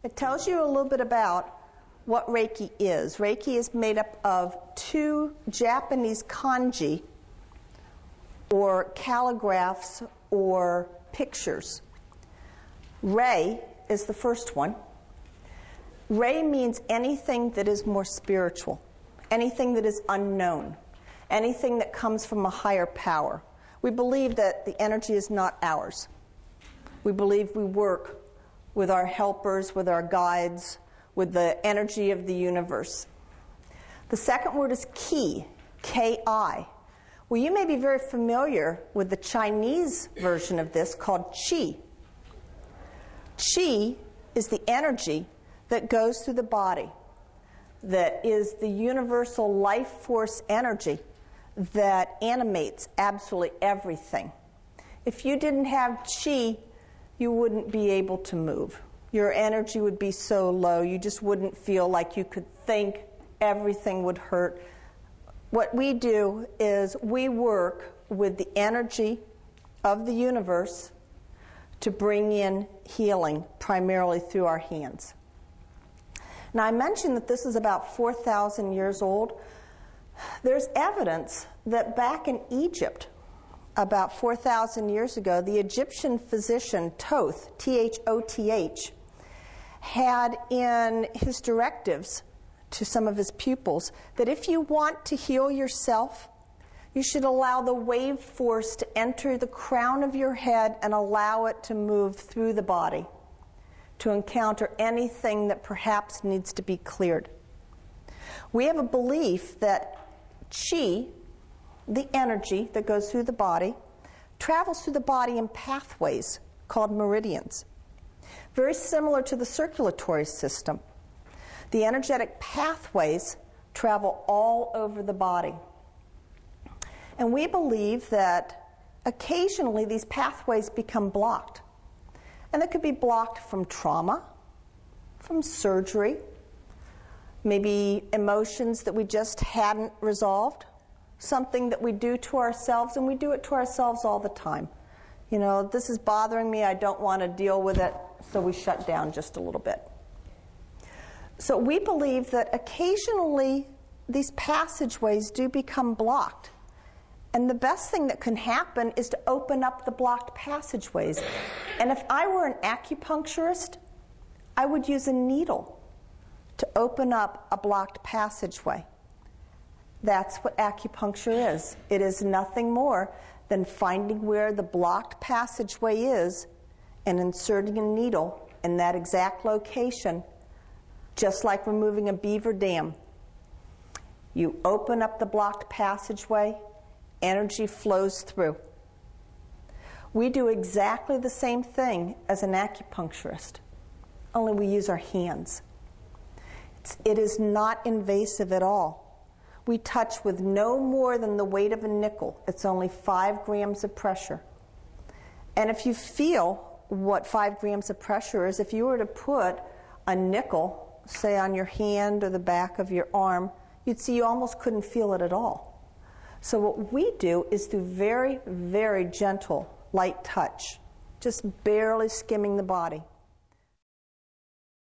It tells you a little bit about what Reiki is. Reiki is made up of 2 Japanese kanji, or calligraphs, or pictures. Rei is the first one. Rei means anything that is more spiritual, anything that is unknown, anything that comes from a higher power. We believe that the energy is not ours. We believe we work with our helpers, with our guides, with the energy of the universe. The second word is Ki, K-I. Well, you may be very familiar with the Chinese version of this called Qi. Qi is the energy that goes through the body, that is the universal life force energy that animates absolutely everything. If you didn't have Qi, you wouldn't be able to move. Your energy would be so low, you just wouldn't feel like you could think, everything would hurt. What we do is we work with the energy of the universe to bring in healing, primarily through our hands. Now, I mentioned that this is about 4,000 years old. There's evidence that back in Egypt, about 4,000 years ago, the Egyptian physician Thoth, T-H-O-T-H, had in his directives to some of his pupils that if you want to heal yourself, you should allow the wave force to enter the crown of your head and allow it to move through the body to encounter anything that perhaps needs to be cleared. We have a belief that Qi, the energy that goes through the body, travels through the body in pathways called meridians, very similar to the circulatory system. The energetic pathways travel all over the body. And we believe that occasionally these pathways become blocked. And they could be blocked from trauma, from surgery, maybe emotions that we just hadn't resolved, something that we do to ourselves, and we do it to ourselves all the time. You know, this is bothering me, I don't want to deal with it, so we shut down just a little bit. So we believe that occasionally these passageways do become blocked. And the best thing that can happen is to open up the blocked passageways. And if I were an acupuncturist, I would use a needle to open up a blocked passageway. That's what acupuncture is. It is nothing more than finding where the blocked passageway is and inserting a needle in that exact location, just like removing a beaver dam. You open up the blocked passageway, energy flows through. We do exactly the same thing as an acupuncturist, only we use our hands. It is not invasive at all. We touch with no more than the weight of a nickel. It's only 5 grams of pressure. And if you feel what 5 grams of pressure is, if you were to put a nickel, say on your hand or the back of your arm, you'd see you almost couldn't feel it at all. So what we do is through very, very gentle, light touch, just barely skimming the body.